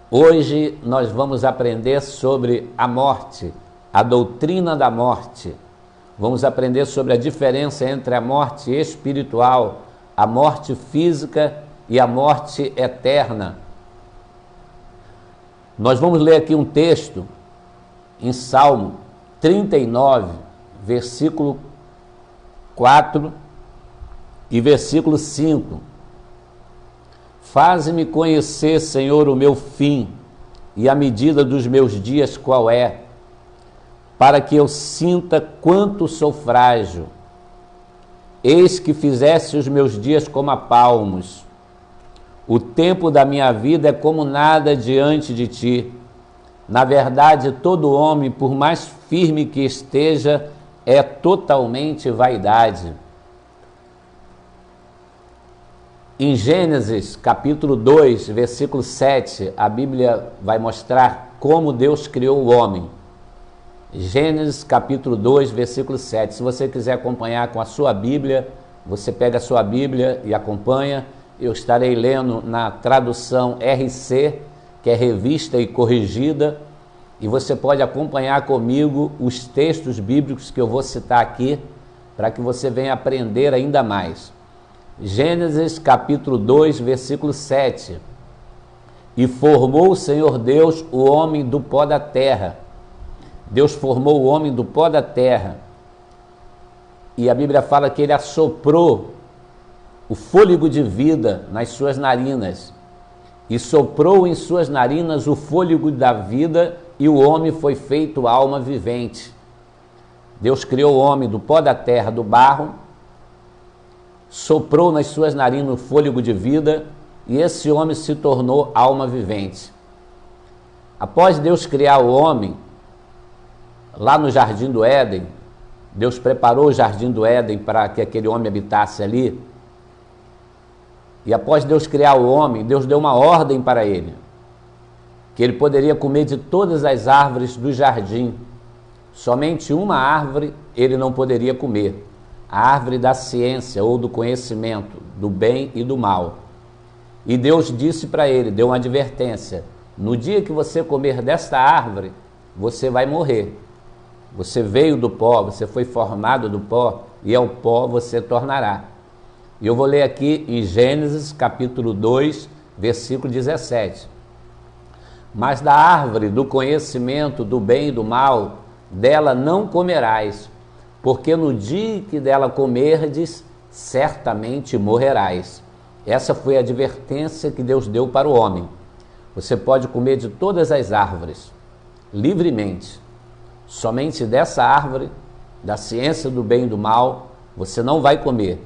Hoje nós vamos aprender sobre a morte, a doutrina da morte. Vamos aprender sobre a diferença entre a morte espiritual, a morte física e a morte eterna. Nós vamos ler aqui um texto em Salmo 39, versículo 4 e versículo 5. Faze-me conhecer, Senhor, o meu fim e a medida dos meus dias qual é, para que eu sinta quanto sou frágil. Eis que fizeste os meus dias como a palmos. O tempo da minha vida é como nada diante de ti. Na verdade, todo homem, por mais firme que esteja, é totalmente vaidade. Em Gênesis, capítulo 2, versículo 7, a Bíblia vai mostrar como Deus criou o homem. Gênesis, capítulo 2, versículo 7. Se você quiser acompanhar com a sua Bíblia, você pega a sua Bíblia e acompanha. Eu estarei lendo na tradução RC, que é Revista e Corrigida, e você pode acompanhar comigo os textos bíblicos que eu vou citar aqui, para que você venha aprender ainda mais. Gênesis capítulo 2, versículo 7. E formou o Senhor Deus o homem do pó da terra. Deus formou o homem do pó da terra. E a Bíblia fala que ele assoprou o fôlego de vida nas suas narinas. E soprou em suas narinas o fôlego da vida, e o homem foi feito alma vivente. Deus criou o homem do pó da terra, do barro, soprou nas suas narinas o fôlego de vida, e esse homem se tornou alma vivente. Após Deus criar o homem, lá no Jardim do Éden, Deus preparou o Jardim do Éden para que aquele homem habitasse ali. E após Deus criar o homem, Deus deu uma ordem para ele, que ele poderia comer de todas as árvores do jardim. Somente uma árvore ele não poderia comer, a árvore da ciência ou do conhecimento, do bem e do mal. E Deus disse para ele, deu uma advertência: no dia que você comer desta árvore, você vai morrer. Você veio do pó, você foi formado do pó, e ao pó você tornará. E eu vou ler aqui em Gênesis capítulo 2, versículo 17. Mas da árvore do conhecimento do bem e do mal, dela não comerás, porque no dia que dela comerdes, certamente morrerás. Essa foi a advertência que Deus deu para o homem. Você pode comer de todas as árvores, livremente. Somente dessa árvore, da ciência do bem e do mal, você não vai comer,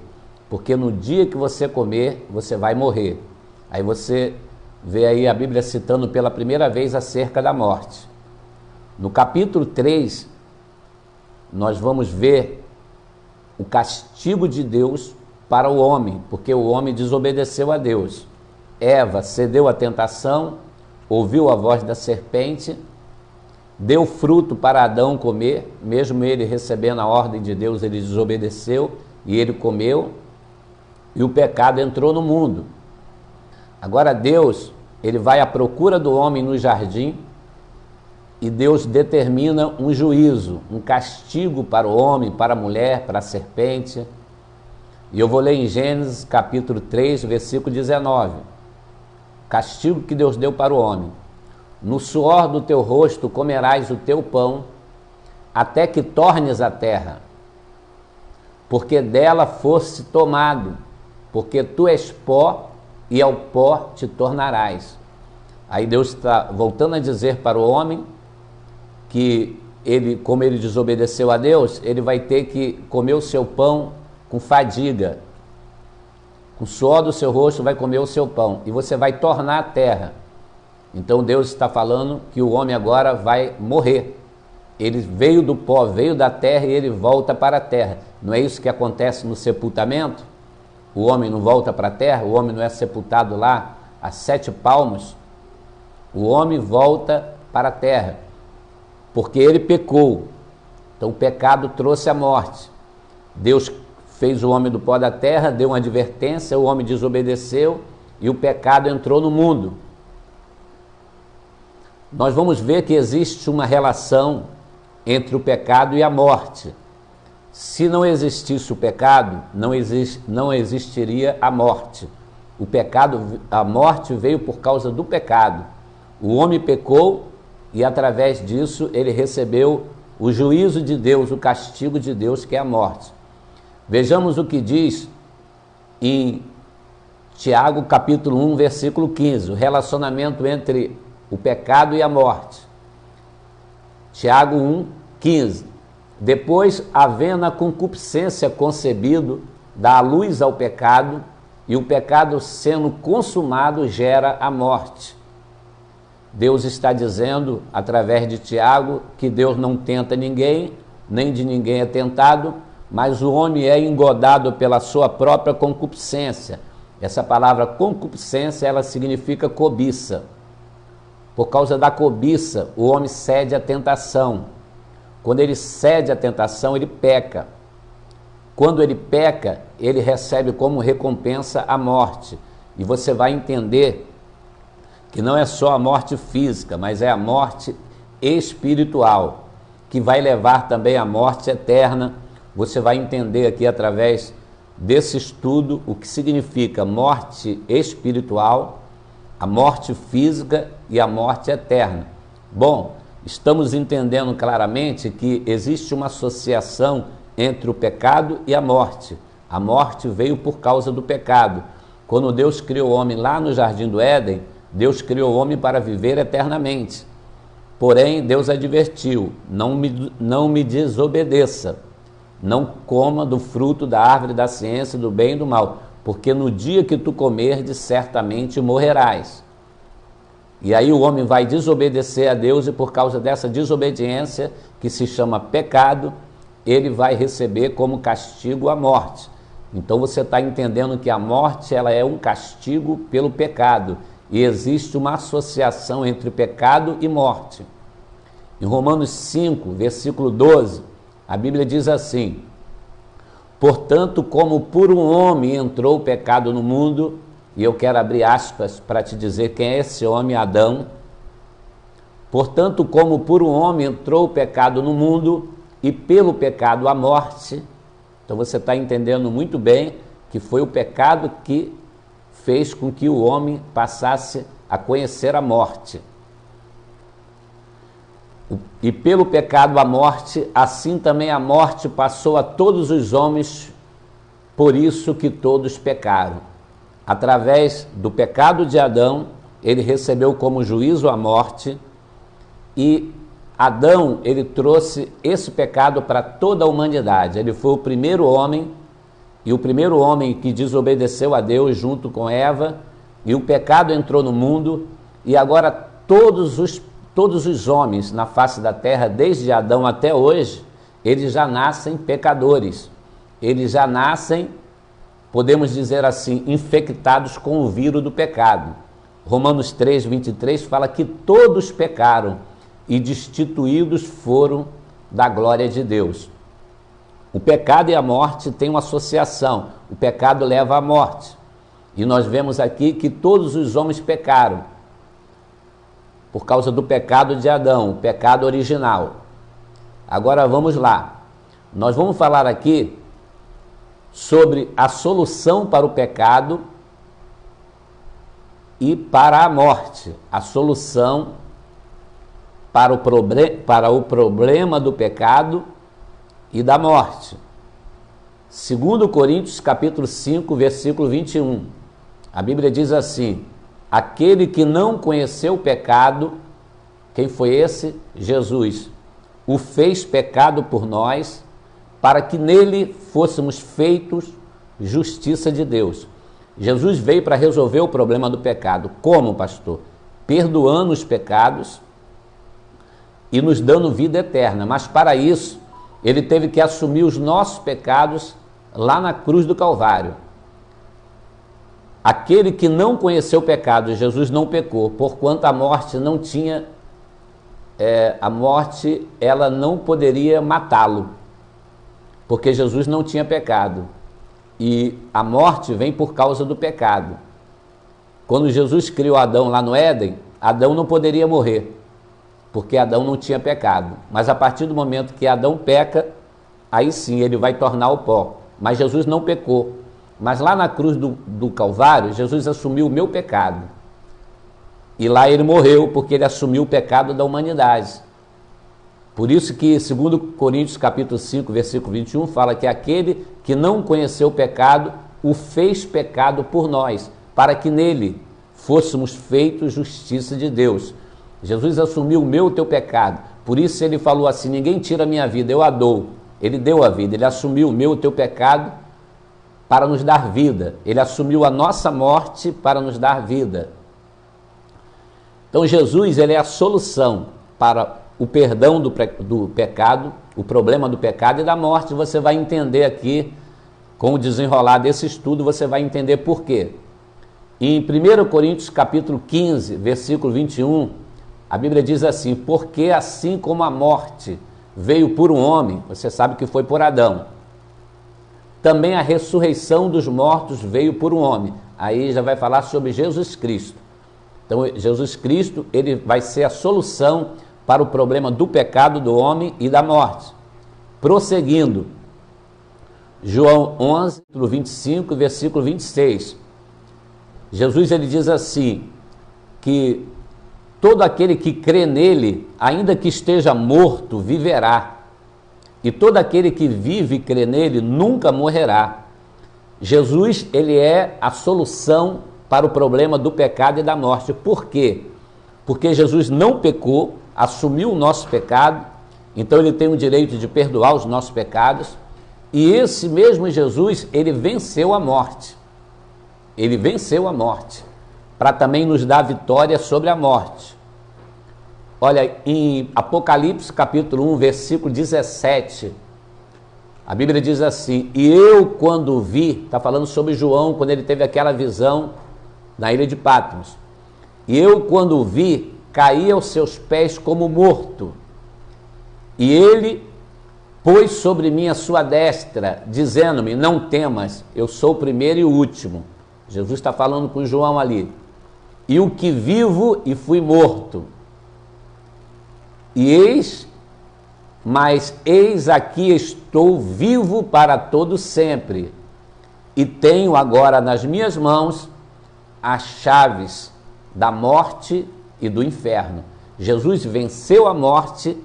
porque no dia que você comer, você vai morrer. Aí você vê aí a Bíblia citando pela primeira vez acerca da morte. No capítulo 3, nós vamos ver o castigo de Deus para o homem, porque o homem desobedeceu a Deus. Eva cedeu à tentação, ouviu a voz da serpente, deu fruto para Adão comer, mesmo ele recebendo a ordem de Deus, ele desobedeceu e ele comeu, e o pecado entrou no mundo. Agora Deus, ele vai à procura do homem no jardim, e Deus determina um juízo, um castigo para o homem, para a mulher, para a serpente. E eu vou ler em Gênesis capítulo 3, versículo 19. Castigo que Deus deu para o homem. No suor do teu rosto comerás o teu pão, até que tornes a terra, porque dela foste tomado, porque tu és pó, e ao pó te tornarás. Aí Deus está voltando a dizer para o homem que ele, como ele desobedeceu a Deus, ele vai ter que comer o seu pão com fadiga. Com o suor do seu rosto vai comer o seu pão, e você vai tornar a terra. Então Deus está falando que o homem agora vai morrer. Ele veio do pó, veio da terra, e ele volta para a terra. Não é isso que acontece no sepultamento? O homem não volta para a terra? O homem não é sepultado lá a 7 palmos? O homem volta para a terra, porque ele pecou. Então o pecado trouxe a morte. Deus fez o homem do pó da terra, deu uma advertência, o homem desobedeceu e o pecado entrou no mundo. nós vamos ver que existe uma relação entre o pecado e a morte. Se não existisse o pecado, não existiria a morte. O pecado, a morte veio por causa do pecado. O homem pecou e através disso ele recebeu o juízo de Deus, o castigo de Deus, que é a morte. Vejamos o que diz em Tiago capítulo 1, versículo 15, o relacionamento entre o pecado e a morte. Tiago 1, 15. Depois, havendo a concupiscência concebido, dá a luz ao pecado, e o pecado sendo consumado gera a morte. Deus está dizendo, através de Tiago, que Deus não tenta ninguém, nem de ninguém é tentado, mas o homem é engodado pela sua própria concupiscência. Essa palavra concupiscência, ela significa cobiça. Por causa da cobiça, o homem cede à tentação. Quando ele cede à tentação, ele peca. Quando ele peca, ele recebe como recompensa a morte. E você vai entender que não é só a morte física, mas é a morte espiritual, que vai levar também à morte eterna. Você vai entender aqui através desse estudo o que significa morte espiritual, a morte física e a morte eterna. Bom, estamos entendendo claramente que existe uma associação entre o pecado e a morte. A morte veio por causa do pecado. Quando Deus criou o homem lá no Jardim do Éden, Deus criou o homem para viver eternamente. Porém, Deus advertiu, não me desobedeça, não coma do fruto da árvore da ciência do bem e do mal, porque no dia que tu comerdes, certamente morrerás. E aí o homem vai desobedecer a Deus e por causa dessa desobediência, que se chama pecado, ele vai receber como castigo a morte. Então você está entendendo que a morte ela é um castigo pelo pecado e existe uma associação entre pecado e morte. Em Romanos 5, versículo 12, a Bíblia diz assim: portanto, como por um homem entrou o pecado no mundo, e eu quero abrir aspas para te dizer quem é esse homem, Adão. Portanto, como por um homem entrou o pecado no mundo, e pelo pecado a morte. Então você está entendendo muito bem que foi o pecado que fez com que o homem passasse a conhecer a morte. E pelo pecado a morte, assim também a morte passou a todos os homens, por isso que todos pecaram. Através do pecado de Adão, ele recebeu como juízo a morte, e Adão, ele trouxe esse pecado para toda a humanidade. Ele foi o primeiro homem, e o primeiro homem que desobedeceu a Deus junto com Eva, e o pecado entrou no mundo, e agora todos os homens na face da terra, desde Adão até hoje, eles já nascem pecadores. Eles já nascem, podemos dizer assim, infectados com o vírus do pecado. Romanos 3, 23 fala que todos pecaram e destituídos foram da glória de Deus. O pecado e a morte têm uma associação. O pecado leva à morte. E nós vemos aqui que todos os homens pecaram por causa do pecado de Adão, o pecado original. Agora vamos lá. Nós vamos falar aqui sobre a solução para o pecado e para a morte. A solução para o problema do pecado e da morte. 2 Coríntios capítulo 5, versículo 21. A Bíblia diz assim: aquele que não conheceu o pecado, quem foi esse? Jesus. O fez pecado por nós, para que nele fôssemos feitos justiça de Deus. Jesus veio para resolver o problema do pecado. Como, pastor? Perdoando os pecados e nos dando vida eterna. Mas para isso, ele teve que assumir os nossos pecados lá na cruz do Calvário. Aquele que não conheceu o pecado, Jesus não pecou, porquanto a morte não tinha, a morte ela não poderia matá-lo, porque Jesus não tinha pecado. E a morte vem por causa do pecado. Quando Jesus criou Adão lá no Éden, Adão não poderia morrer. porque Adão não tinha pecado. Mas a partir do momento que Adão peca, aí sim ele vai tornar o pó. Mas Jesus não pecou. Mas lá na cruz do Calvário, Jesus assumiu o meu pecado. E lá ele morreu, porque ele assumiu o pecado da humanidade. Por isso que, segundo Coríntios capítulo 5, versículo 21, fala que aquele que não conheceu o pecado, o fez pecado por nós, para que nele fôssemos feitos justiça de Deus. Jesus assumiu o meu e o teu pecado. Por isso ele falou assim: ninguém tira a minha vida, eu a dou. Ele deu a vida, ele assumiu o meu e o teu pecado para nos dar vida. Ele assumiu a nossa morte para nos dar vida. Então Jesus, ele é a solução para o perdão do pecado, o problema do pecado e da morte. Você vai entender aqui, com o desenrolar desse estudo, você vai entender por quê. Em 1 Coríntios capítulo 15, versículo 21, a Bíblia diz assim: porque assim como a morte veio por um homem, você sabe que foi por Adão, também a ressurreição dos mortos veio por um homem. Aí já vai falar sobre Jesus Cristo. Então Jesus Cristo, ele vai ser a solução para o problema do pecado do homem e da morte. Prosseguindo, João 11, 25, versículo 26. Jesus, ele diz assim, que todo aquele que crê nele, ainda que esteja morto, viverá. E todo aquele que vive e crê nele, nunca morrerá. Jesus, ele é a solução para o problema do pecado e da morte. Por quê? Porque Jesus não pecou, assumiu o nosso pecado, então ele tem o direito de perdoar os nossos pecados, e esse mesmo Jesus, ele venceu a morte. Ele venceu a morte, para também nos dar vitória sobre a morte. Olha, em Apocalipse capítulo 1, versículo 17, a Bíblia diz assim: e eu quando vi, está falando sobre João, quando ele teve aquela visão na ilha de Patmos, e eu quando vi, caí aos seus pés como morto, e ele pôs sobre mim a sua destra, dizendo-me: não temas, eu sou o primeiro e o último. Jesus está falando com João ali. E o que vivo e fui morto. E eis aqui estou vivo para todo sempre, e tenho agora nas minhas mãos as chaves da morte e do inferno. Jesus venceu a morte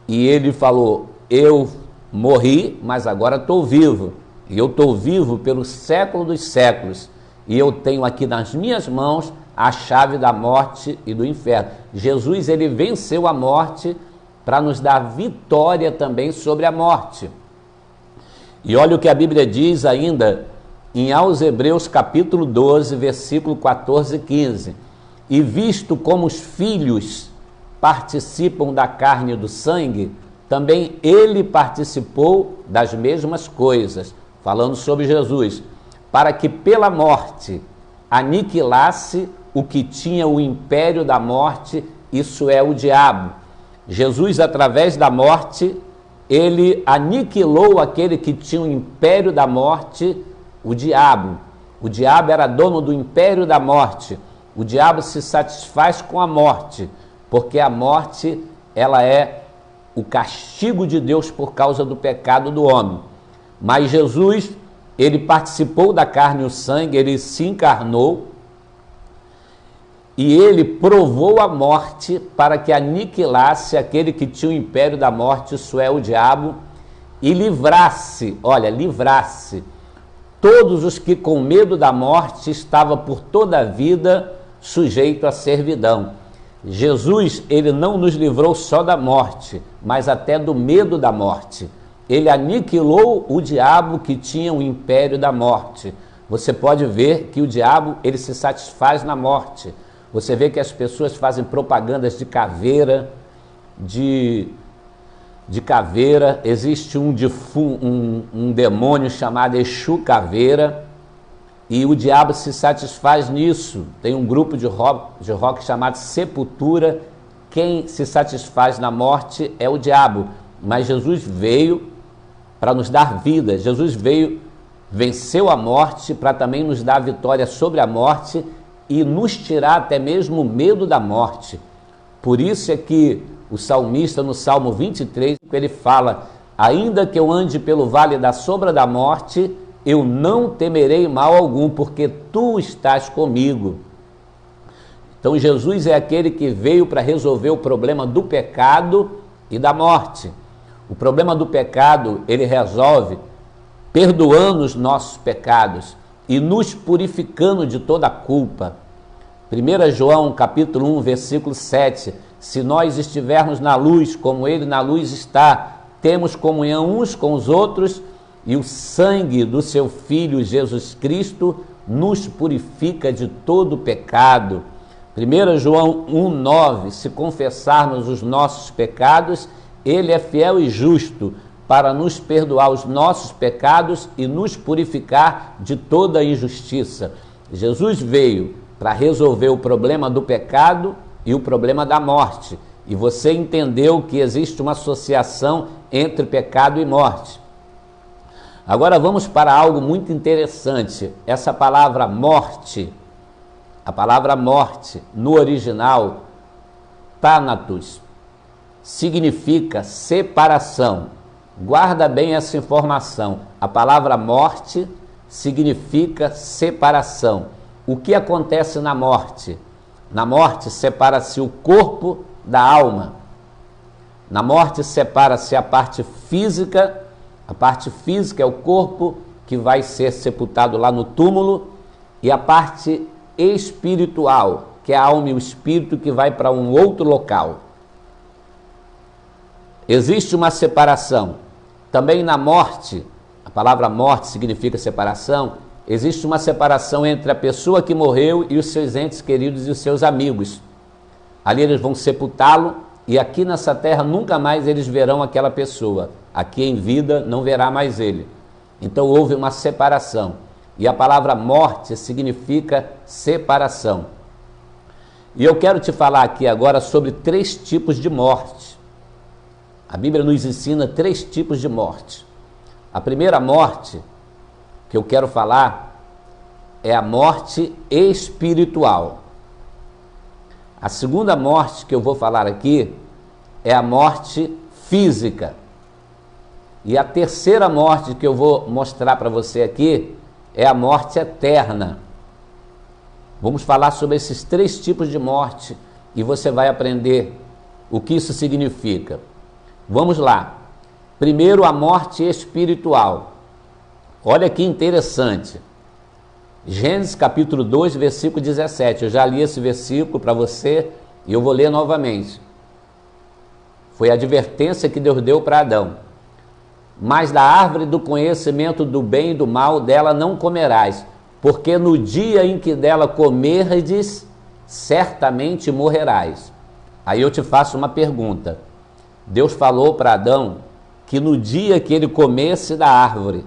e ele falou: eu morri, mas agora estou vivo. E eu estou vivo pelo século dos séculos. E eu tenho aqui nas minhas mãos a chave da morte e do inferno. Jesus, ele venceu a morte para nos dar vitória também sobre a morte. E olha o que a Bíblia diz ainda em aos Hebreus capítulo 12, versículo 14 e 15. E visto como os filhos participam da carne e do sangue, também ele participou das mesmas coisas, falando sobre Jesus, para que pela morte aniquilasse o que tinha o império da morte, isso é, o diabo. Jesus, através da morte, ele aniquilou aquele que tinha o império da morte, o diabo. O diabo era dono do império da morte. O diabo se satisfaz com a morte, porque a morte, ela é o castigo de Deus por causa do pecado do homem. Mas Jesus, ele participou da carne e o sangue, ele se encarnou e ele provou a morte para que aniquilasse aquele que tinha o império da morte, isso é, o diabo, e livrasse, olha, livrasse todos os que com medo da morte estavam por toda a vida sujeitos à servidão. Jesus, ele não nos livrou só da morte, mas até do medo da morte. Ele aniquilou o diabo que tinha o império da morte. Você pode ver que o diabo, ele se satisfaz na morte. Você vê que as pessoas fazem propagandas de caveira, de caveira. Existe um demônio chamado Exu Caveira, e o diabo se satisfaz nisso. Tem um grupo de rock chamado Sepultura. Quem se satisfaz na morte é o diabo. Mas Jesus veio para nos dar vida. Jesus veio, venceu a morte para também nos dar vitória sobre a morte e nos tirar até mesmo o medo da morte. Por isso é que o salmista, no Salmo 23, ele fala: ainda que eu ande pelo vale da sombra da morte, eu não temerei mal algum, porque tu estás comigo. Então Jesus é aquele que veio para resolver o problema do pecado e da morte. O problema do pecado ele resolve perdoando os nossos pecados e nos purificando de toda a culpa. 1 João capítulo 1, versículo 7, se nós estivermos na luz, como ele na luz está, temos comunhão uns com os outros, e o sangue do seu Filho Jesus Cristo nos purifica de todo pecado. 1 João 1,9, se confessarmos os nossos pecados, ele é fiel e justo para nos perdoar os nossos pecados e nos purificar de toda injustiça. Jesus veio para resolver o problema do pecado e o problema da morte. E você entendeu que existe uma associação entre pecado e morte. Agora vamos para algo muito interessante. Essa palavra morte, a palavra morte, no original, thanatos, significa separação. Guarda bem essa informação. A palavra morte significa separação. O que acontece na morte? Na morte separa-se o corpo da alma. Na morte separa-se a parte física. A parte física é o corpo que vai ser sepultado lá no túmulo, e a parte espiritual, que é a alma e o espírito, que vai para um outro local. Existe uma separação. Também na morte, a palavra morte significa separação, existe uma separação entre a pessoa que morreu e os seus entes queridos e os seus amigos. Ali eles vão sepultá-lo, e aqui nessa terra nunca mais eles verão aquela pessoa. Aqui em vida não verá mais ele. Então houve uma separação. E a palavra morte significa separação. E eu quero te falar aqui agora sobre 3 tipos de morte. A Bíblia nos ensina 3 tipos de morte. A primeira morte que eu quero falar é a morte espiritual. A segunda morte que eu vou falar aqui é a morte física. E a terceira morte que eu vou mostrar para você aqui é a morte eterna. Vamos falar sobre esses 3 tipos de morte e você vai aprender o que isso significa. Vamos lá. Primeiro, a morte espiritual. Olha que interessante. Gênesis capítulo 2, versículo 17. Eu já li esse versículo para você e eu vou ler novamente. Foi a advertência que Deus deu para Adão. Mas da árvore do conhecimento do bem e do mal, dela não comerás, porque no dia em que dela comerdes, certamente morrerás. Aí eu te faço uma pergunta. Deus falou para Adão que no dia que ele comesse da árvore,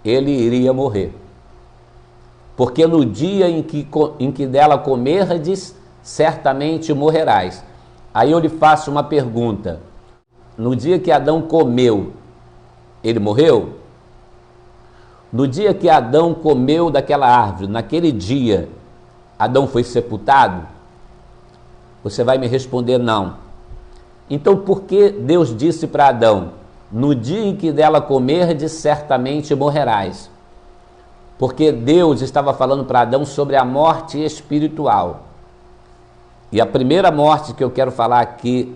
ele iria morrer. Porque no dia em que dela comerdes, certamente morrerás. Aí eu lhe faço uma pergunta. No dia que Adão comeu, ele morreu? No dia que Adão comeu daquela árvore, naquele dia, Adão foi sepultado? Você vai me responder não. Então por que Deus disse para Adão, no dia em que dela comerdes, certamente morrerás? Porque Deus estava falando para Adão sobre a morte espiritual. E a primeira morte que eu quero falar aqui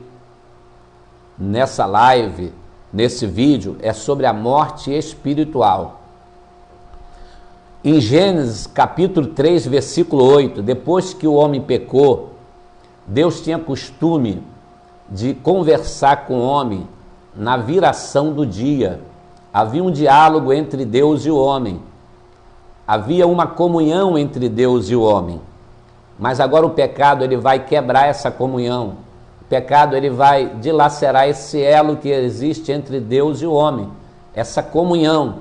nessa live, nesse vídeo, é sobre a morte espiritual. Em Gênesis capítulo 3, versículo 8, depois que o homem pecou, Deus tinha costume de conversar com o homem na viração do dia. Havia um diálogo entre Deus e o homem. Havia uma comunhão entre Deus e o homem. Mas agora o pecado ele vai quebrar essa comunhão. O pecado ele vai dilacerar esse elo que existe entre Deus e o homem. Essa comunhão.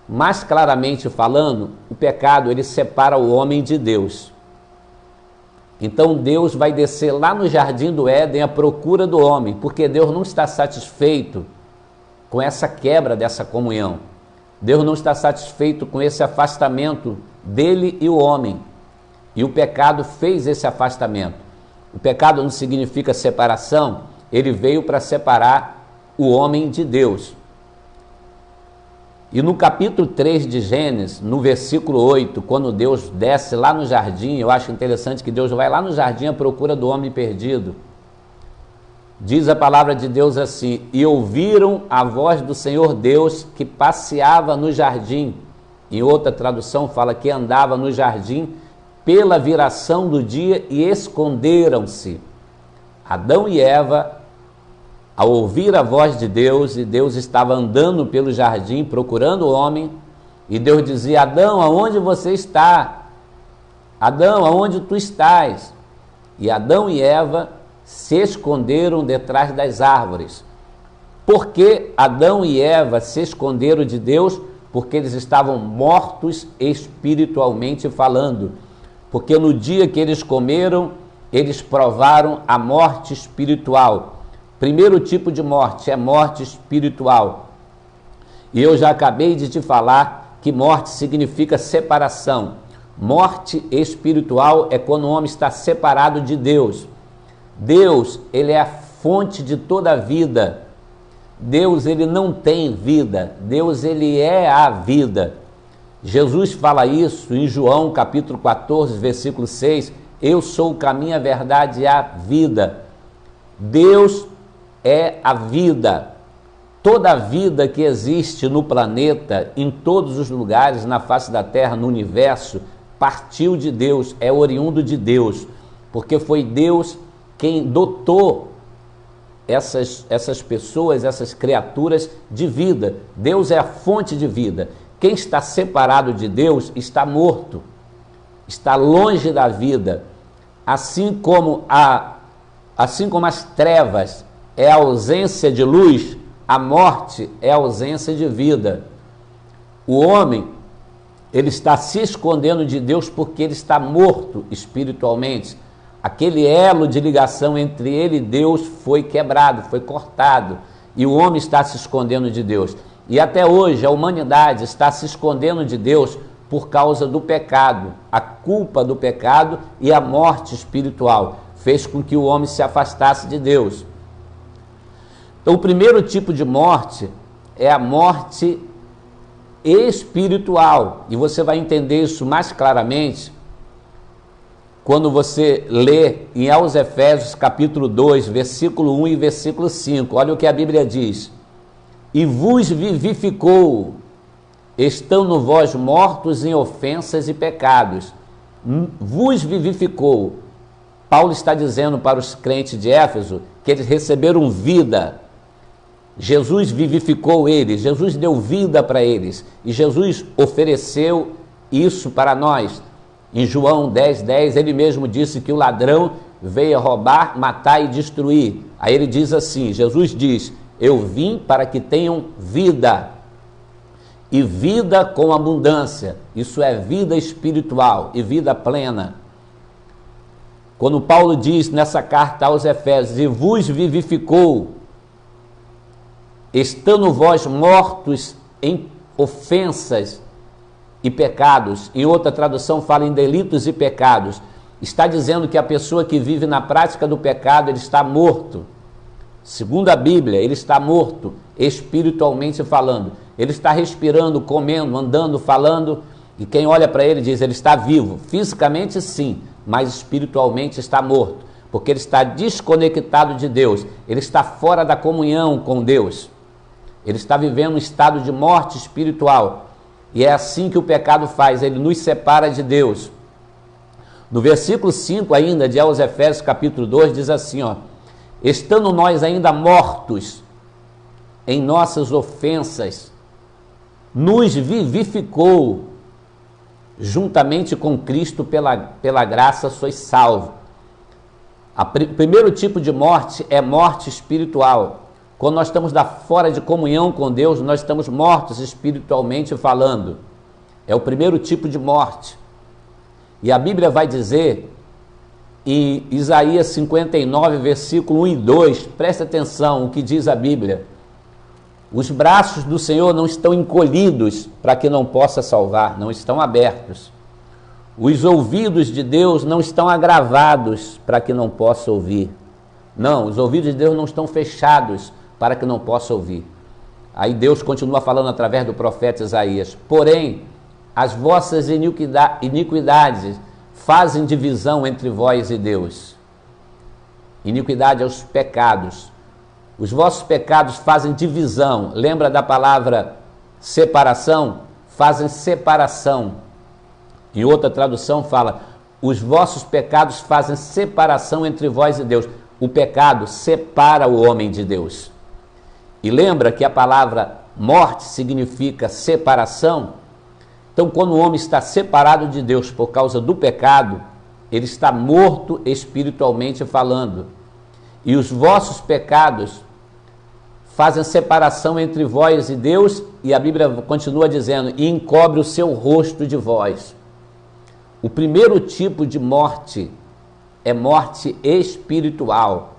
Mais claramente falando, o pecado ele separa o homem de Deus. Então Deus vai descer lá no jardim do Éden à procura do homem, porque Deus não está satisfeito com essa quebra dessa comunhão. Deus não está satisfeito com esse afastamento dele e o homem. E o pecado fez esse afastamento. O pecado não significa separação, ele veio para separar o homem de Deus. E no capítulo 3 de Gênesis, no versículo 8, quando Deus desce lá no jardim, eu acho interessante que Deus vai lá no jardim à procura do homem perdido. Diz a palavra de Deus assim: e ouviram a voz do Senhor Deus que passeava no jardim. Em outra tradução fala que andava no jardim pela viração do dia e esconderam-se. Adão e Eva, ao ouvir a voz de Deus, e Deus estava andando pelo jardim procurando o homem, e Deus dizia: Adão, aonde você está? Adão, aonde tu estás? E Adão e Eva se esconderam detrás das árvores. Por que Adão e Eva se esconderam de Deus? Porque eles estavam mortos espiritualmente falando. Porque no dia que eles comeram, eles provaram a morte espiritual. Primeiro tipo de morte é morte espiritual. E eu já acabei de te falar que morte significa separação. Morte espiritual é quando o homem está separado de Deus. Deus, ele é a fonte de toda a vida. Deus, ele não tem vida. Deus, ele é a vida. Jesus fala isso em João capítulo 14, versículo 6. Eu sou o caminho, a verdade e a vida. Deus é a vida. Toda a vida que existe no planeta, em todos os lugares, na face da terra, no universo, partiu de Deus, é oriundo de Deus, porque foi Deus quem dotou essas pessoas, essas criaturas de vida. Deus é a fonte de vida. Quem está separado de Deus está morto, está longe da vida. Assim como as trevas é a ausência de luz, a morte é a ausência de vida. O homem, ele está se escondendo de Deus porque ele está morto espiritualmente. Aquele elo de ligação entre ele e Deus foi quebrado, foi cortado, e o homem está se escondendo de Deus. E até hoje a humanidade está se escondendo de Deus por causa do pecado. A culpa do pecado e a morte espiritual fez com que o homem se afastasse de Deus. Então, o primeiro tipo de morte é a morte espiritual, e você vai entender isso mais claramente quando você lê em aos Efésios capítulo 2, versículo 1 e versículo 5. Olha o que a Bíblia diz: e vos vivificou, estando vós mortos em ofensas e pecados. Vos vivificou. Paulo está dizendo para os crentes de Éfeso que eles receberam vida. Jesus vivificou eles, Jesus deu vida para eles, e Jesus ofereceu isso para nós. Em João 10:10, ele mesmo disse que o ladrão veio a roubar, matar e destruir. Aí ele diz assim, Jesus diz: eu vim para que tenham vida, e vida com abundância. Isso é vida espiritual e vida plena. Quando Paulo diz nessa carta aos Efésios: e vos vivificou, estando vós mortos em ofensas e pecados, em outra tradução fala em delitos e pecados, está dizendo que a pessoa que vive na prática do pecado, ele está morto. Segundo a Bíblia, ele está morto, espiritualmente falando. Ele está respirando, comendo, andando, falando, e quem olha para ele diz: ele está vivo. Fisicamente sim, mas espiritualmente está morto, porque ele está desconectado de Deus, ele está fora da comunhão com Deus. Ele está vivendo um estado de morte espiritual. E é assim que o pecado faz, ele nos separa de Deus. No versículo 5 ainda, de aos Efésios capítulo 2, diz assim, ó: estando nós ainda mortos em nossas ofensas, nos vivificou, juntamente com Cristo, pela graça sois salvos. O primeiro tipo de morte é morte espiritual. Quando nós estamos fora de comunhão com Deus, nós estamos mortos espiritualmente falando. É o primeiro tipo de morte. E a Bíblia vai dizer, em Isaías 59, versículo 1 e 2, preste atenção o que diz a Bíblia: os braços do Senhor não estão encolhidos para que não possa salvar, não estão abertos. Os ouvidos de Deus não estão agravados para que não possa ouvir. Não, os ouvidos de Deus não estão fechados para que não possa ouvir. Aí Deus continua falando através do profeta Isaías: porém, as vossas iniquidades fazem divisão entre vós e Deus. Iniquidade é os pecados. Os vossos pecados fazem divisão. Lembra da palavra separação? Fazem separação. Em outra tradução fala: os vossos pecados fazem separação entre vós e Deus. O pecado separa o homem de Deus. E lembra que a palavra morte significa separação? Então, quando o homem está separado de Deus por causa do pecado, ele está morto espiritualmente falando. E os vossos pecados fazem separação entre vós e Deus, e a Bíblia continua dizendo: e encobre o seu rosto de vós. O primeiro tipo de morte é morte espiritual.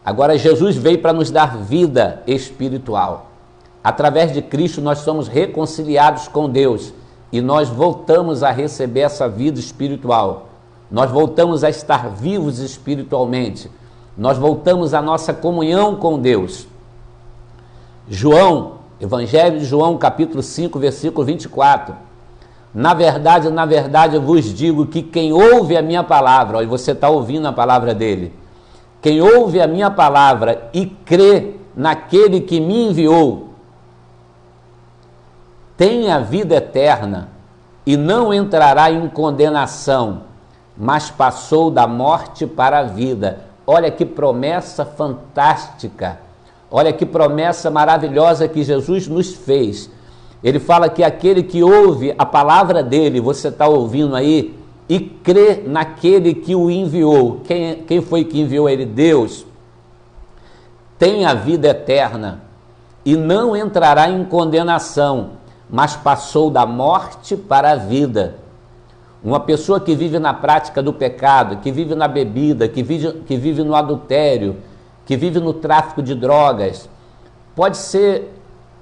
Agora, Jesus veio para nos dar vida espiritual. Através de Cristo nós somos reconciliados com Deus e nós voltamos a receber essa vida espiritual. Nós voltamos a estar vivos espiritualmente. Nós voltamos à nossa comunhão com Deus. Evangelho de João, capítulo 5, versículo 24. Na verdade, eu vos digo que quem ouve a minha palavra, e você está ouvindo a palavra dele, quem ouve a minha palavra e crê naquele que me enviou, tem a vida eterna e não entrará em condenação, mas passou da morte para a vida. Olha que promessa fantástica, olha que promessa maravilhosa que Jesus nos fez. Ele fala que aquele que ouve a palavra dele, você está ouvindo aí, e crê naquele que o enviou. Quem foi que enviou ele? Deus. Tem a vida eterna e não entrará em condenação, mas passou da morte para a vida. Uma pessoa que vive na prática do pecado, que vive na bebida, que vive no adultério, que vive no tráfico de drogas, pode ser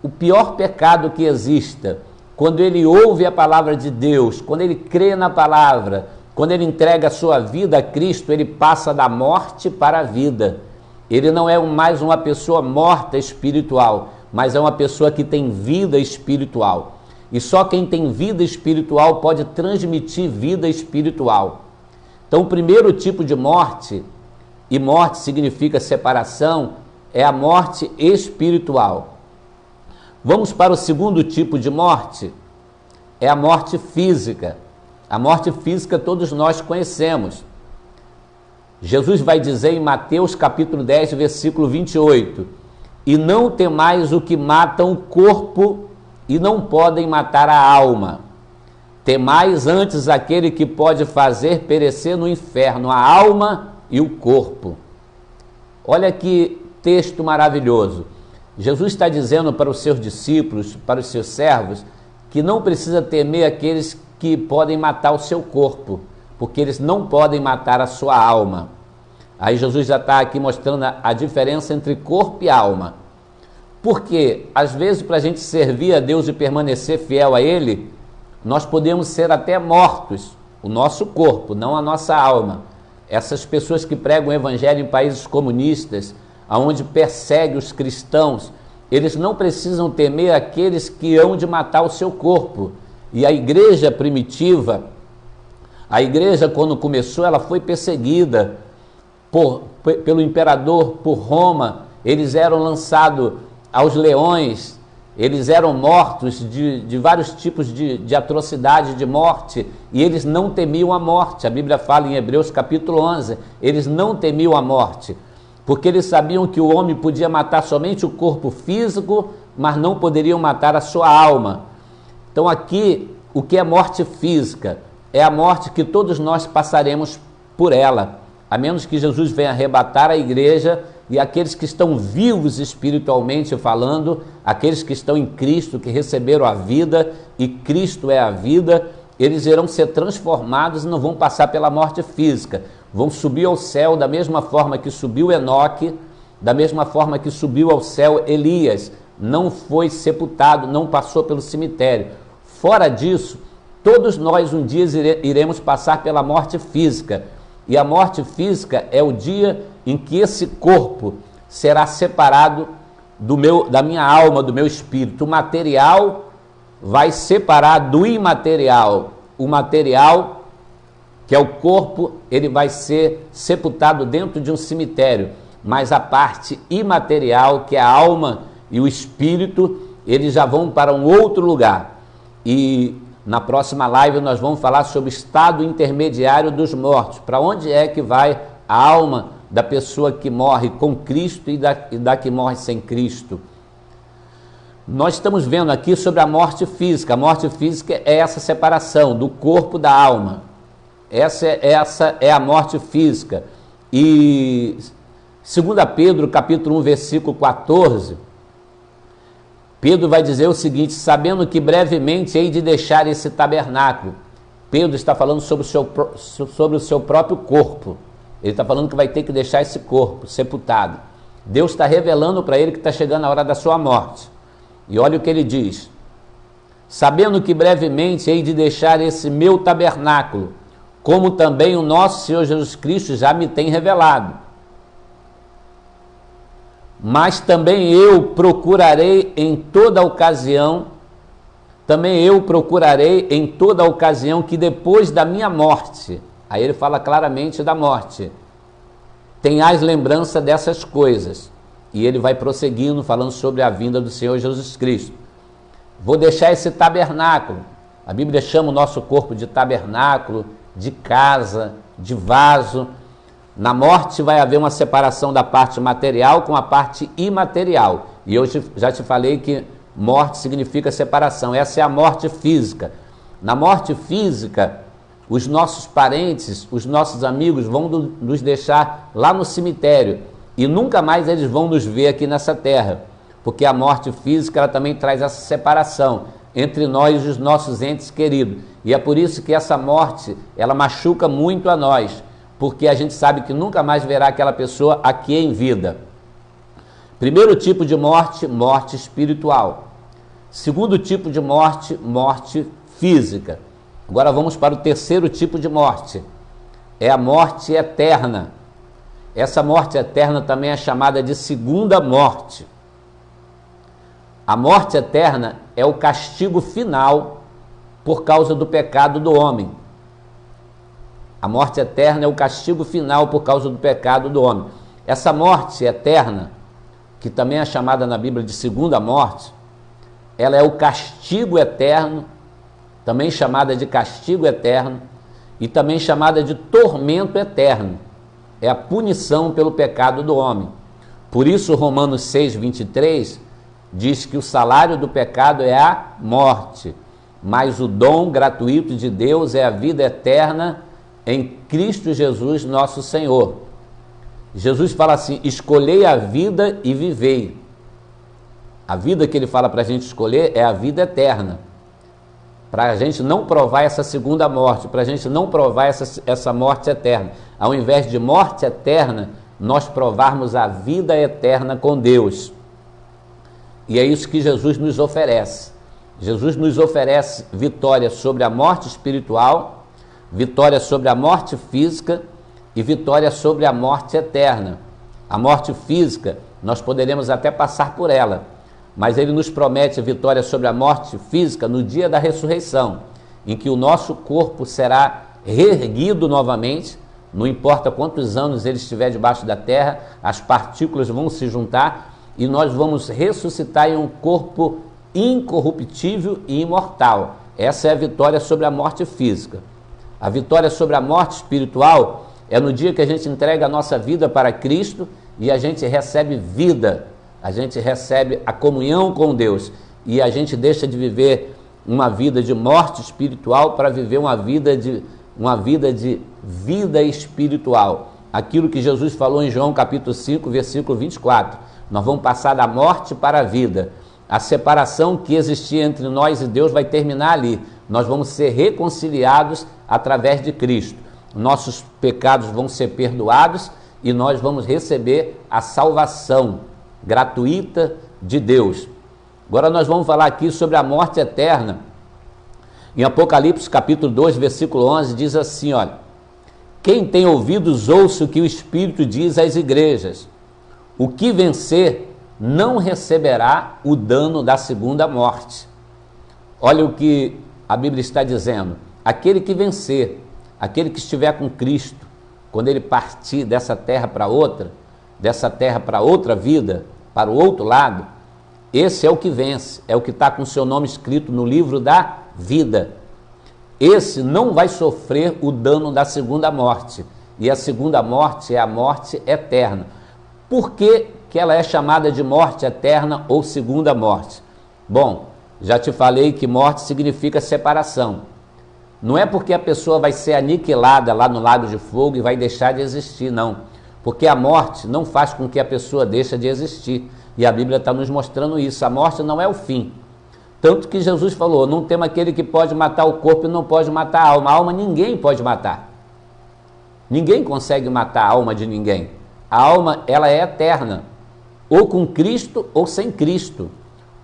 o pior pecado que exista. Quando ele ouve a palavra de Deus, quando ele crê na palavra, quando ele entrega a sua vida a Cristo, ele passa da morte para a vida. Ele não é mais uma pessoa morta espiritual, mas é uma pessoa que tem vida espiritual. E só quem tem vida espiritual pode transmitir vida espiritual. Então, o primeiro tipo de morte, e morte significa separação, é a morte espiritual. Vamos para o segundo tipo de morte, é a morte física. A morte física todos nós conhecemos. Jesus vai dizer em Mateus capítulo 10, versículo 28, e não temais o que matam o corpo e não podem matar a alma. Temais antes aquele que pode fazer perecer no inferno a alma e o corpo. Olha que texto maravilhoso. Jesus está dizendo para os seus discípulos, para os seus servos, que não precisa temer aqueles que podem matar o seu corpo, porque eles não podem matar a sua alma. Aí Jesus já está aqui mostrando a diferença entre corpo e alma. Porque, às vezes, para a gente servir a Deus e permanecer fiel a Ele, nós podemos ser até mortos, o nosso corpo, não a nossa alma. Essas pessoas que pregam o evangelho em países comunistas, onde persegue os cristãos, eles não precisam temer aqueles que hão de matar o seu corpo. E a igreja primitiva, a igreja quando começou, ela foi perseguida pelo imperador, por Roma. Eles eram lançados aos leões, eles eram mortos de vários tipos de atrocidade, de morte, e eles não temiam a morte. A Bíblia fala em Hebreus capítulo 11, eles não temiam a morte, porque eles sabiam que o homem podia matar somente o corpo físico, mas não poderiam matar a sua alma. Então aqui, o que é morte física? É a morte que todos nós passaremos por ela, a menos que Jesus venha arrebatar a igreja, e aqueles que estão vivos espiritualmente falando, aqueles que estão em Cristo, que receberam a vida, e Cristo é a vida, eles irão ser transformados e não vão passar pela morte física. Vão subir ao céu da mesma forma que subiu Enoque, da mesma forma que subiu ao céu Elias. Não foi sepultado, não passou pelo cemitério. Fora disso, Todos nós um dia iremos passar pela morte física. E a morte física é o dia em que esse corpo será separado da minha alma, do meu espírito. O material vai separar do imaterial. O material, que é o corpo, ele vai ser sepultado dentro de um cemitério. Mas a parte imaterial, que é a alma e o espírito, eles já vão para um outro lugar. E na próxima live nós vamos falar sobre o estado intermediário dos mortos. Para onde é que vai a alma da pessoa que morre com Cristo e da que morre sem Cristo? Nós estamos vendo aqui sobre a morte física. A morte física é essa separação do corpo da alma. Essa é a morte física. E 2 Pedro, capítulo 1, versículo 14, Pedro vai dizer o seguinte: sabendo que brevemente hei de deixar esse tabernáculo. Pedro está falando sobre o seu próprio corpo. Ele está falando que vai ter que deixar esse corpo sepultado. Deus está revelando para ele que está chegando a hora da sua morte. E olha o que ele diz: sabendo que brevemente hei de deixar esse meu tabernáculo, como também o nosso Senhor Jesus Cristo já me tem revelado. Mas também eu procurarei em toda ocasião, que depois da minha morte, aí ele fala claramente da morte, tenhais lembrança dessas coisas. E ele vai prosseguindo, falando sobre a vinda do Senhor Jesus Cristo. Vou deixar esse tabernáculo. A Bíblia chama o nosso corpo de tabernáculo, de casa, de vaso. Na morte vai haver uma separação da parte material com a parte imaterial. E eu já te falei que morte significa separação. Essa é a morte física. Na morte física, os nossos parentes, os nossos amigos vão nos deixar lá no cemitério. E nunca mais eles vão nos ver aqui nessa terra. Porque a morte física ela também traz essa separação entre nós e os nossos entes queridos. E é por isso que essa morte, ela machuca muito a nós. Porque a gente sabe que nunca mais verá aquela pessoa aqui em vida. Primeiro tipo de morte, morte espiritual. Segundo tipo de morte, morte física. Agora vamos para o terceiro tipo de morte. É a morte eterna. Essa morte eterna também é chamada de segunda morte. A morte eterna é o castigo final por causa do pecado do homem. A morte eterna é o castigo final por causa do pecado do homem. Essa morte eterna, que também é chamada na Bíblia de segunda morte, ela é o castigo eterno, também chamada de castigo eterno, e também chamada de tormento eterno. É a punição pelo pecado do homem. Por isso, Romanos 6, 23, diz que o salário do pecado é a morte, mas o dom gratuito de Deus é a vida eterna em Cristo Jesus, nosso Senhor. Jesus fala assim: escolhei a vida e vivei. A vida que ele fala para a gente escolher é a vida eterna. Para a gente não provar essa segunda morte, para a gente não provar essa morte eterna. Ao invés de morte eterna, nós provarmos a vida eterna com Deus. E é isso que Jesus nos oferece. Jesus nos oferece vitória sobre a morte espiritual, vitória sobre a morte física e vitória sobre a morte eterna. A morte física, nós poderemos até passar por ela, mas ele nos promete vitória sobre a morte física no dia da ressurreição, em que o nosso corpo será reerguido novamente, não importa quantos anos ele estiver debaixo da terra, as partículas vão se juntar e nós vamos ressuscitar em um corpo incorruptível e imortal. Essa é a vitória sobre a morte física. A vitória sobre a morte espiritual é no dia que a gente entrega a nossa vida para Cristo e a gente recebe vida, a gente recebe a comunhão com Deus e a gente deixa de viver uma vida de morte espiritual para viver uma vida de vida espiritual. Aquilo que Jesus falou em João capítulo 5, versículo 24. Nós vamos passar da morte para a vida. A separação que existia entre nós e Deus vai terminar ali. Nós vamos ser reconciliados através de Cristo. Nossos pecados vão ser perdoados e nós vamos receber a salvação gratuita de Deus. Agora nós vamos falar aqui sobre a morte eterna. Em Apocalipse capítulo 2, versículo 11, diz assim, olha: quem tem ouvidos, ouça o que o Espírito diz às igrejas. O que vencer não receberá o dano da segunda morte. Olha o que a Bíblia está dizendo. Aquele que vencer, aquele que estiver com Cristo, quando ele partir dessa terra para outra, dessa terra para outra vida, para o outro lado, esse é o que vence, é o que está com o seu nome escrito no livro da vida. Esse não vai sofrer o dano da segunda morte. E a segunda morte é a morte eterna. Por que que ela é chamada de morte eterna ou segunda morte? Bom, já te falei que morte significa separação. Não é porque a pessoa vai ser aniquilada lá no lago de fogo e vai deixar de existir, não. Porque a morte não faz com que a pessoa deixe de existir. E a Bíblia está nos mostrando isso. A morte não é o fim. Tanto que Jesus falou, não tem aquele que pode matar o corpo e não pode matar a alma. A alma ninguém pode matar. Ninguém consegue matar a alma de ninguém. A alma, ela é eterna. Ou com Cristo ou sem Cristo.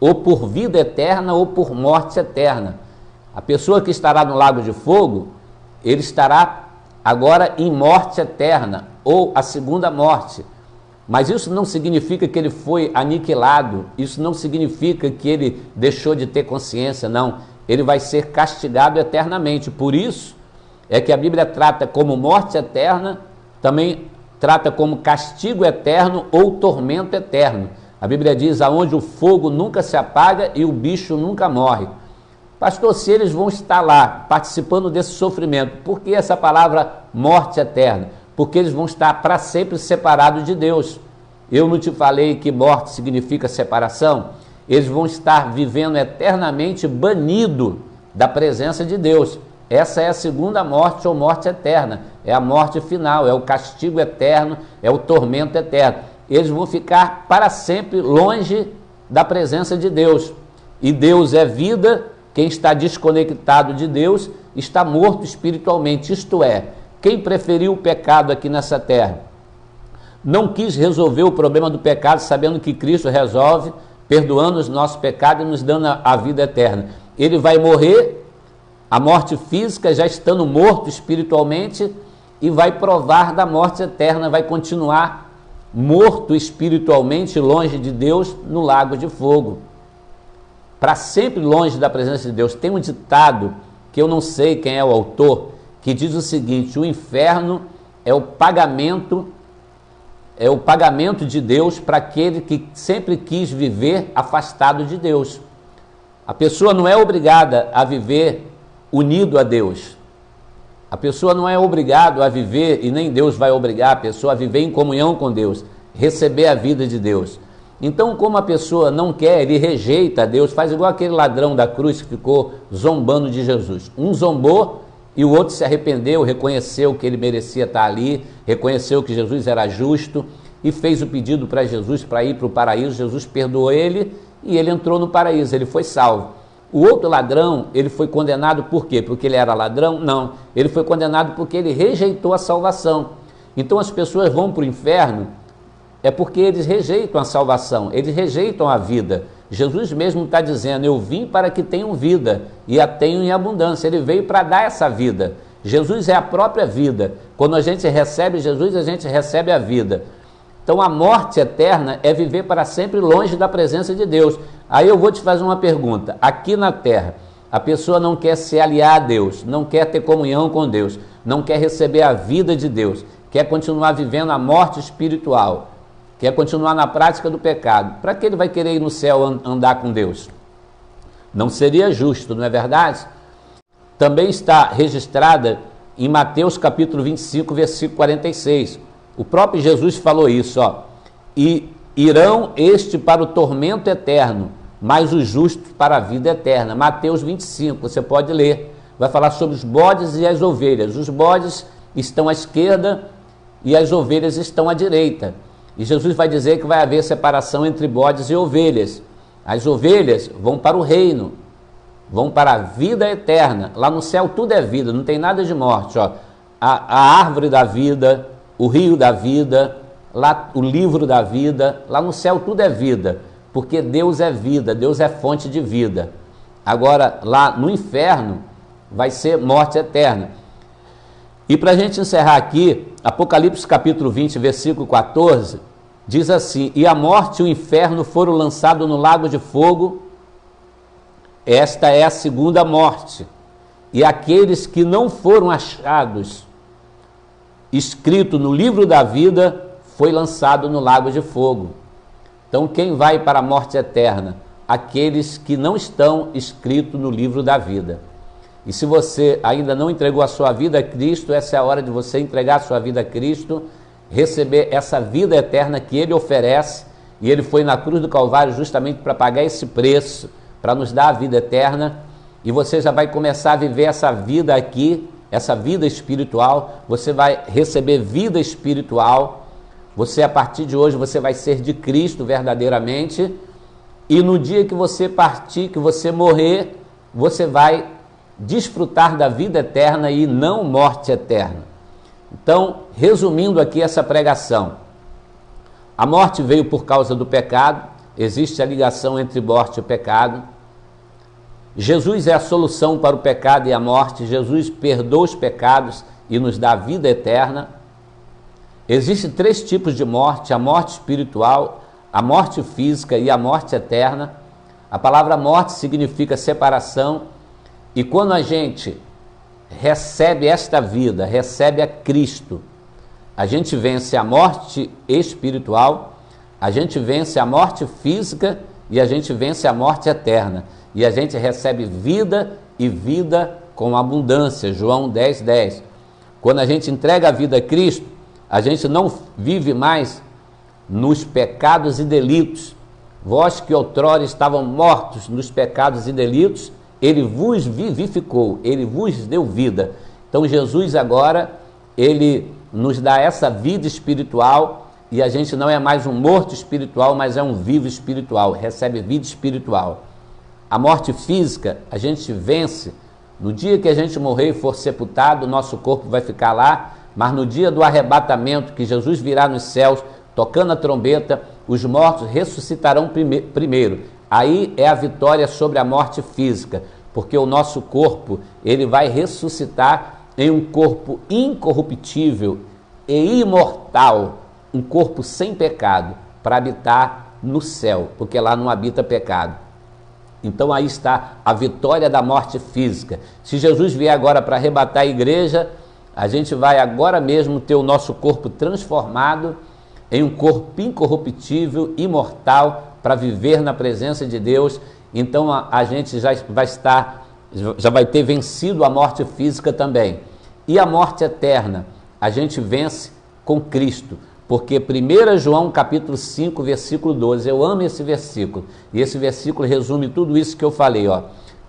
Ou por vida eterna ou por morte eterna. A pessoa que estará no lago de fogo, ele estará agora em morte eterna, ou a segunda morte. Mas isso não significa que ele foi aniquilado, isso não significa que ele deixou de ter consciência, não. Ele vai ser castigado eternamente. Por isso é que a Bíblia trata como morte eterna, também trata como castigo eterno ou tormento eterno. A Bíblia diz, aonde o fogo nunca se apaga e o bicho nunca morre. Pastor, se eles vão estar lá participando desse sofrimento, por que essa palavra morte eterna? Porque eles vão estar para sempre separados de Deus. Eu não te falei que morte significa separação? Eles vão estar vivendo eternamente banido da presença de Deus. Essa é a segunda morte ou morte eterna. É a morte final, é o castigo eterno, é o tormento eterno. Eles vão ficar para sempre longe da presença de Deus. E Deus é vida. Quem está desconectado de Deus está morto espiritualmente, isto é, quem preferiu o pecado aqui nessa terra, não quis resolver o problema do pecado sabendo que Cristo resolve, perdoando os nossos pecados e nos dando a vida eterna. Ele vai morrer, a morte física, já estando morto espiritualmente, e vai provar da morte eterna, vai continuar morto espiritualmente, longe de Deus, no lago de fogo. Para sempre longe da presença de Deus. Tem um ditado, que eu não sei quem é o autor, que diz o seguinte: o inferno é o pagamento de Deus para aquele que sempre quis viver afastado de Deus. A pessoa não é obrigada a viver unido a Deus. A pessoa não é obrigada a viver, e nem Deus vai obrigar a pessoa a viver em comunhão com Deus, receber a vida de Deus. Então, como a pessoa não quer, ele rejeita a Deus, faz igual aquele ladrão da cruz que ficou zombando de Jesus. Um zombou e o outro se arrependeu, reconheceu que ele merecia estar ali, reconheceu que Jesus era justo e fez o pedido para Jesus para ir para o paraíso. Jesus perdoou ele e ele entrou no paraíso, ele foi salvo. O outro ladrão, ele foi condenado por quê? Porque ele era ladrão? Não, ele foi condenado porque ele rejeitou a salvação. Então as pessoas vão para o inferno é porque eles rejeitam a salvação, eles rejeitam a vida. Jesus mesmo está dizendo, eu vim para que tenham vida e a tenham em abundância. Ele veio para dar essa vida. Jesus é a própria vida. Quando a gente recebe Jesus, a gente recebe a vida. Então a morte eterna é viver para sempre longe da presença de Deus. Aí eu vou te fazer uma pergunta. Aqui na terra, a pessoa não quer se aliar a Deus, não quer ter comunhão com Deus, não quer receber a vida de Deus, quer continuar vivendo a morte espiritual, quer continuar na prática do pecado. Para que ele vai querer ir no céu andar com Deus? Não seria justo, não é verdade? Também está registrada em Mateus capítulo 25, versículo 46. O próprio Jesus falou isso, ó. E irão para o tormento eterno, mas os justos para a vida eterna. Mateus 25, você pode ler. Vai falar sobre os bodes e as ovelhas. Os bodes estão à esquerda e as ovelhas estão à direita. E Jesus vai dizer que vai haver separação entre bodes e ovelhas. As ovelhas vão para o reino, vão para a vida eterna. Lá no céu tudo é vida, não tem nada de morte. Ó. A árvore da vida, o rio da vida, lá o livro da vida, lá no céu tudo é vida, porque Deus é vida, Deus é fonte de vida. Agora, lá no inferno, vai ser morte eterna. E para a gente encerrar aqui, Apocalipse capítulo 20, versículo 14, diz assim: e a morte e o inferno foram lançados no lago de fogo. Esta é a segunda morte. E aqueles que não foram achados escrito no livro da vida foi lançado no lago de fogo. Então quem vai para a morte eterna? Aqueles que não estão escritos no livro da vida. E se você ainda não entregou a sua vida a Cristo, essa é a hora de você entregar a sua vida a Cristo, receber essa vida eterna que Ele oferece, e Ele foi na cruz do Calvário justamente para pagar esse preço, para nos dar a vida eterna, e você já vai começar a viver essa vida aqui, essa vida espiritual, você vai receber vida espiritual, você a partir de hoje você vai ser de Cristo verdadeiramente, e no dia que você partir, que você morrer, você vai desfrutar da vida eterna e não morte eterna. Então, resumindo aqui essa pregação, a morte veio por causa do pecado, existe a ligação entre morte e pecado. Jesus é a solução para o pecado e a morte. Jesus perdoa os pecados e nos dá a vida eterna. Existem 3 tipos de morte: a morte espiritual, a morte física e a morte eterna. A palavra morte significa separação, e quando a gente recebe esta vida, recebe a Cristo, a gente vence a morte espiritual, a gente vence a morte física e a gente vence a morte eterna. E a gente recebe vida e vida com abundância. João 10, 10. Quando a gente entrega a vida a Cristo, a gente não vive mais nos pecados e delitos. Vós que outrora estavam mortos nos pecados e delitos, Ele vos vivificou, Ele vos deu vida. Então Jesus agora, Ele nos dá essa vida espiritual, e a gente não é mais um morto espiritual, mas é um vivo espiritual, recebe vida espiritual. A morte física a gente vence. No dia que a gente morrer e for sepultado, nosso corpo vai ficar lá, mas no dia do arrebatamento, que Jesus virá nos céus, tocando a trombeta, os mortos ressuscitarão primeiro. Aí é a vitória sobre a morte física, porque o nosso corpo, ele vai ressuscitar em um corpo incorruptível e imortal, um corpo sem pecado, para habitar no céu, porque lá não habita pecado. Então aí está a vitória da morte física. Se Jesus vier agora para arrebatar a igreja, a gente vai agora mesmo ter o nosso corpo transformado em um corpo incorruptível, imortal, para viver na presença de Deus. Então a gente já vai ter vencido a morte física também. E a morte eterna, a gente vence com Cristo. Porque 1 João capítulo 5, versículo 12, eu amo esse versículo, e esse versículo resume tudo isso que eu falei, ó.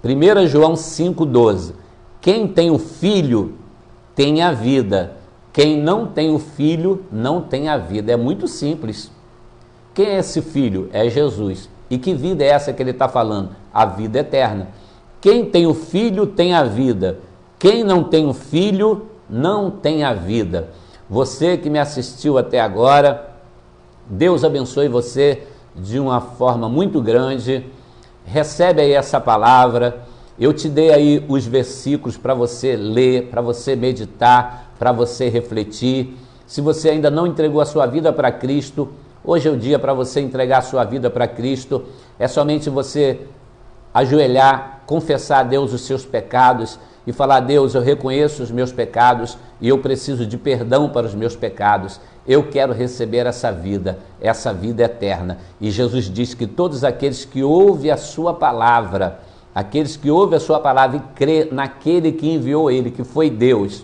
1 João 5, 12, quem tem o Filho tem a vida, quem não tem o Filho não tem a vida. É muito simples. Quem é esse Filho? É Jesus. E que vida é essa que ele está falando? A vida eterna. Quem tem o Filho tem a vida, quem não tem o Filho não tem a vida. Você que me assistiu até agora, Deus abençoe você de uma forma muito grande. Recebe aí essa palavra. Eu te dei aí os versículos para você ler, para você meditar, para você refletir. Se você ainda não entregou a sua vida para Cristo, hoje é o dia para você entregar a sua vida para Cristo. É somente você ajoelhar, confessar a Deus os seus pecados e falar: Deus, eu reconheço os meus pecados e eu preciso de perdão para os meus pecados. Eu quero receber essa vida eterna. E Jesus diz que todos aqueles que ouvem a sua palavra, aqueles que ouvem a sua palavra e crê naquele que enviou ele, que foi Deus,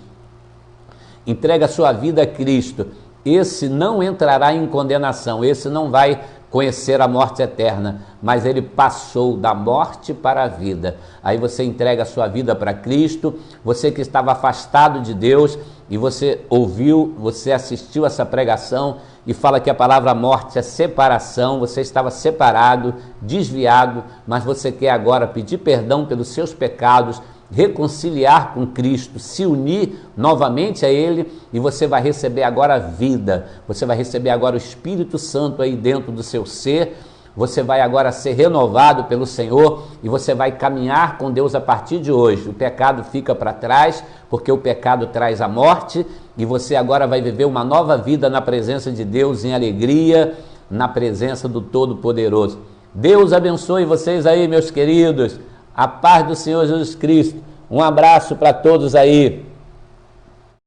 entrega a sua vida a Cristo, esse não entrará em condenação, esse não vai conhecer a morte eterna, mas ele passou da morte para a vida. Aí você entrega a sua vida para Cristo, você que estava afastado de Deus, e você ouviu, você assistiu essa pregação, e fala que a palavra morte é separação, você estava separado, desviado, mas você quer agora pedir perdão pelos seus pecados, reconciliar com Cristo, se unir novamente a Ele, e você vai receber agora a vida, você vai receber agora o Espírito Santo aí dentro do seu ser, você vai agora ser renovado pelo Senhor e você vai caminhar com Deus a partir de hoje. O pecado fica para trás, porque o pecado traz a morte, e você agora vai viver uma nova vida na presença de Deus, em alegria, na presença do Todo-Poderoso. Deus abençoe vocês aí, meus queridos. A paz do Senhor Jesus Cristo. Um abraço para todos aí.